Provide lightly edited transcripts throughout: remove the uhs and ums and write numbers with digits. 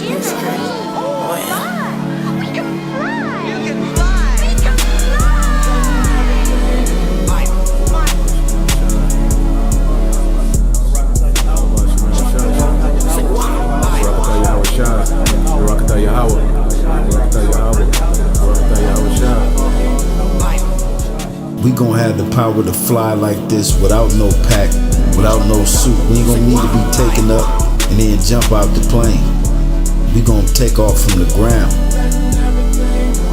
We gon' have the power to fly like this without no pack, without no suit. We ain't gonna need to be taken up and then jump out the plane. We gon' take off from the ground.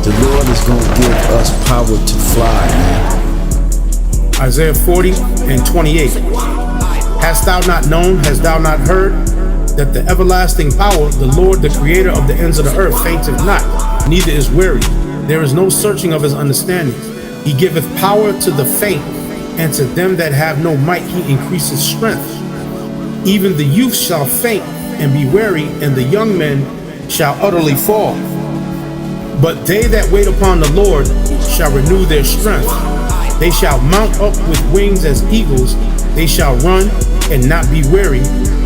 The Lord is gonna give us power to fly, man. Isaiah 40:28. Hast thou not known, hast thou not heard, that the everlasting power, the Lord, the creator of the ends of the earth, fainteth not, neither is weary. There is no searching of his understanding. He giveth power to the faint, and to them that have no might he increases strength. Even the youth shall faint and be weary, and the young men shall utterly fall. But they that wait upon the Lord shall renew their strength. They shall mount up with wings as eagles. They shall run and not be weary,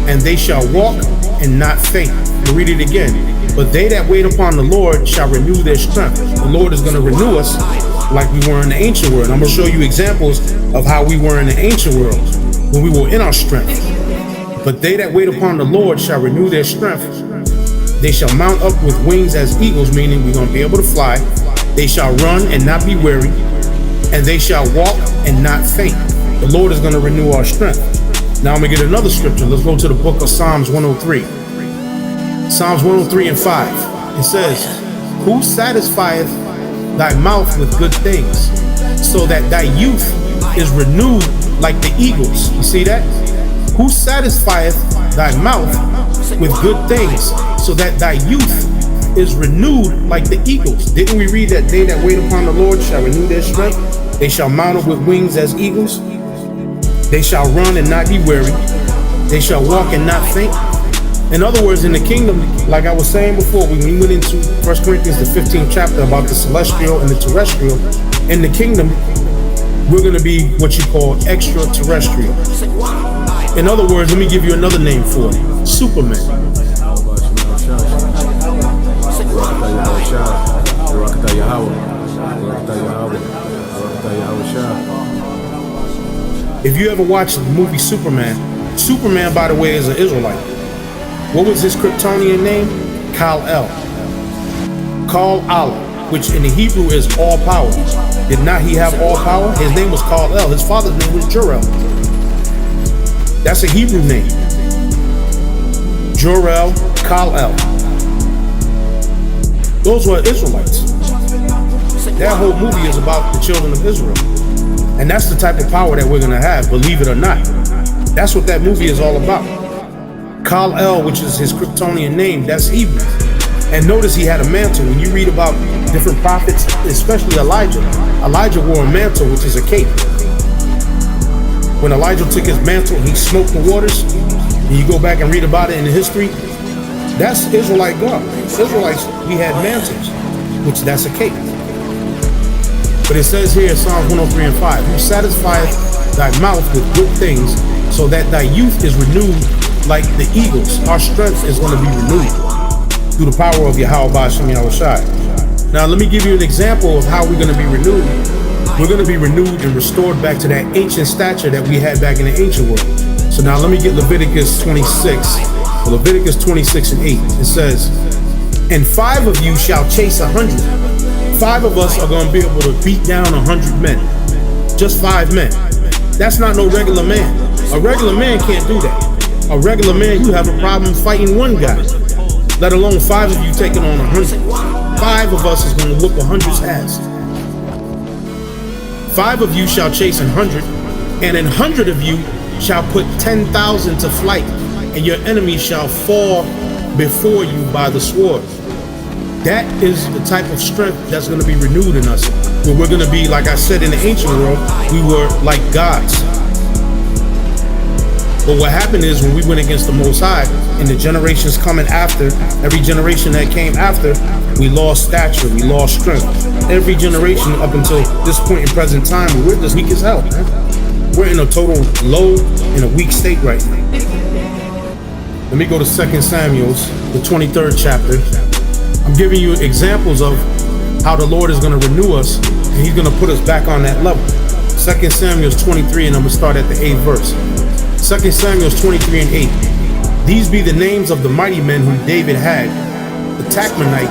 and they shall walk and not faint. We'll read it again. But they that wait upon the Lord shall renew their strength. The Lord is going to renew us like we were in the ancient world. I'm going to show you examples of how we were in the ancient world when we were in our strength. But they that wait upon the Lord shall renew their strength. They shall mount up with wings as eagles, meaning we're going to be able to fly. They shall run and not be weary, and they shall walk and not faint. The Lord is going to renew our strength. Now I'm going to get another scripture. Let's go to the book of Psalms 103. Psalms 103:5. It says, who satisfieth thy mouth with good things, so that thy youth is renewed like the eagles. You see that? Who satisfieth thy mouth with good things, so that thy youth is renewed like the eagles. Didn't we read that they that wait upon the Lord shall renew their strength? They shall mount up with wings as eagles. They shall run and not be weary. They shall walk and not faint. In other words, in the kingdom, like I was saying before, when we went into 1 Corinthians, the 15th chapter, about the celestial and the terrestrial, in the kingdom, we're going to be what you call extraterrestrial. In other words, let me give you another name for it. Superman. If you ever watched the movie Superman, Superman, by the way, is an Israelite. What was his Kryptonian name? Kal-El. Kal-Allah, which in the Hebrew is all power. Did not he have all power? His name was Kal-El. His father's name was Jor-El. That's a Hebrew name. Jor-El, Kal-El. Those were Israelites. That whole movie is about the children of Israel. And that's the type of power that we're going to have, believe it or not. That's what that movie is all about. Kal-El, which is his Kryptonian name, that's Hebrew. And notice he had a mantle. When you read about different prophets, especially Elijah, Elijah wore a mantle, which is a cape. When Elijah took his mantle, he smoked the waters. And you go back and read about it in the history, that's Israelite God. Israelites, we had mantles, which that's a cape. But it says here in Psalms 103:5, who satisfieth thy mouth with good things, so that thy youth is renewed like the eagles. Our strength is going to be renewed through the power of Yahawah, Bahasham, Yahawashi. Now let me give you an example of how we're going to be renewed. We're going to be renewed and restored back to that ancient stature that we had back in the ancient world. So now let me get Leviticus 26. Leviticus 26:8. It says, and 5 of you shall chase 100. 5 of us are going to be able to beat down 100 men. Just 5 men. That's not no regular man. A regular man can't do that. A regular man, you have a problem fighting one guy, let alone 5 of you taking on 100. 5 of us is going to whoop 100's ass. 5 of you shall chase 100, and 100 of you shall put 10,000 to flight, and your enemy shall fall before you by the sword. That is the type of strength that's going to be renewed in us, where we're going to be, like I said, in the ancient world, we were like gods. But what happened is when we went against the Most High, and the generations coming after, every generation that came after, we lost stature, we lost strength. Every generation up until this point in present time, we're just weak as hell, man. We're in a total low, in a weak state right now. Let me go to 2 Samuel's, the 23rd chapter. I'm giving you examples of how the Lord is going to renew us, and he's going to put us back on that level. 2 Samuel's 23, and I'm going to start at the 8th verse. 2 Samuel's 23 and 8. These be the names of the mighty men whom David had. The Tachmonite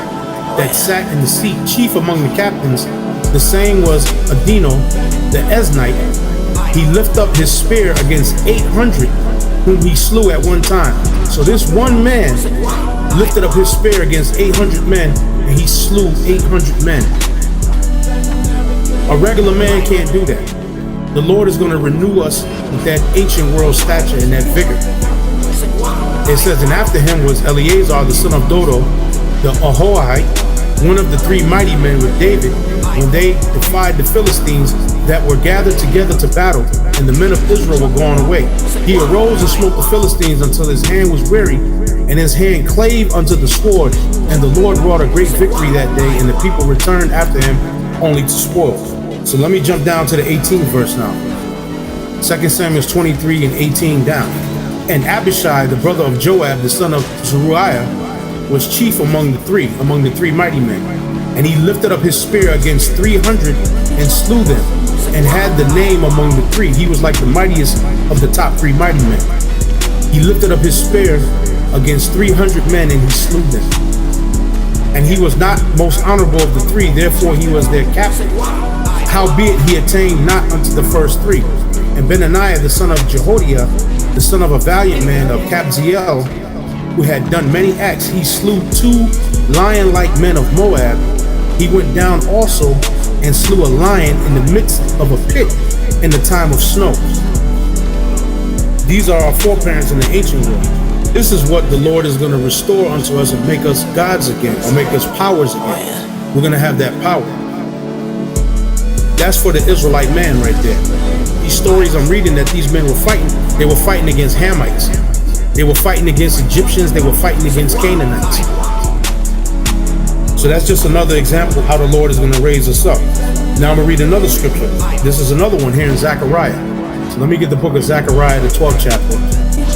that sat in the seat, chief among the captains. The saying was Adino, the Eznite. He lifted up his spear against 800, whom he slew at one time. So this one man lifted up his spear against 800 men, and he slew 800 men. A regular man can't do that. The Lord is going to renew us with that ancient world stature and that vigor. It says, and after him was Eleazar, the son of Dodo, the Yahawah, one of the three mighty men with David, when they defied the Philistines that were gathered together to battle, and the men of Israel were gone away. He arose and smote the Philistines until his hand was weary, and his hand clave unto the sword. And the Lord wrought a great victory that day, and the people returned after him only to spoil. So let me jump down to the 18th verse now. 2 Samuel 23 and 18 down. And Abishai, the brother of Joab, the son of Zeruiah, was chief among the three mighty men. And he lifted up his spear against 300 and slew them, and had the name among the three. He was like the mightiest of the top three mighty men. He lifted up his spear against 300 men, and he slew them. And he was not most honorable of the three, therefore he was their captain. Howbeit he attained not unto the first three. And Benaniah, the son of Jehoiada, the son of a valiant man of Kabzeel, who had done many acts, he slew 2 lion-like men of Moab. He went down also and slew a lion in the midst of a pit in the time of snow. These are our foreparents in the ancient world. This is what the Lord is going to restore unto us and make us gods again, or make us powers again. We're going to have that power. That's for the Israelite man right there. These stories I'm reading that these men were fighting, they were fighting against Hamites. They were fighting against Egyptians. They were fighting against Canaanites. So that's just another example of how the Lord is going to raise us up. Now I'm going to read another scripture. This is another one here in Zechariah. So let me get the book of Zechariah, the 12th chapter.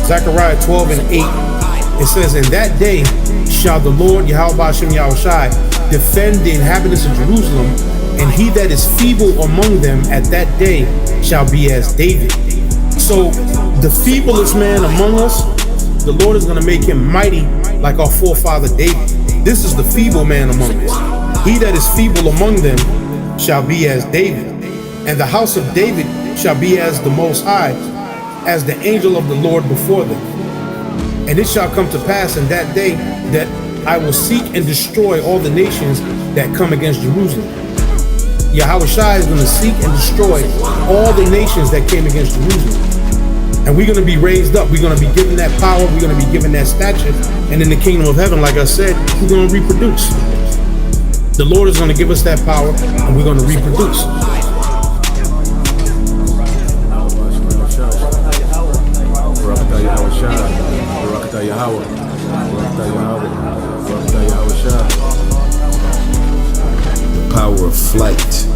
Zechariah 12 and 8. It says, in that day shall the Lord, Yahawah, Bahasham, Yahawashi, defend the inhabitants of Jerusalem, and he that is feeble among them at that day shall be as David. So the feeblest man among us, the Lord is going to make him mighty like our forefather David. This is the feeble man among us. He that is feeble among them shall be as David. And the house of David shall be as the Most High, as the angel of the Lord before them. And it shall come to pass in that day that I will seek and destroy all the nations that come against Jerusalem. Yahawashi is going to seek and destroy all the nations that came against Jerusalem. And we're going to be raised up. We're going to be given that power. We're going to be given that stature. And in the kingdom of heaven, like I said, we're going to reproduce. The Lord is going to give us that power, and we're going to reproduce. The power of flight.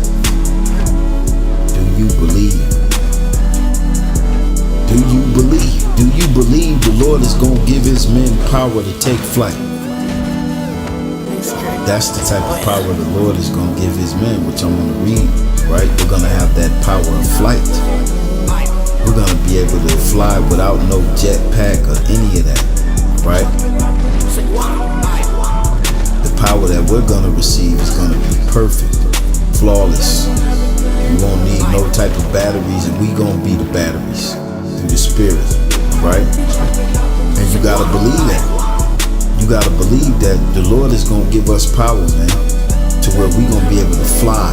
Do you believe? Do you believe? Do you believe the Lord is going to give his men power to take flight? That's the type of power the Lord is going to give his men, which I'm going to read, right? We're going to have that power of flight. We're going to be able to fly without no jetpack or any of that, right? The power that we're going to receive is going to be perfect, flawless. We won't need no type of batteries, and we going to be the batteries through the Spirit, right? And you got to believe that. You got to believe that the Lord is going to give us power, man, to where we're going to be able to fly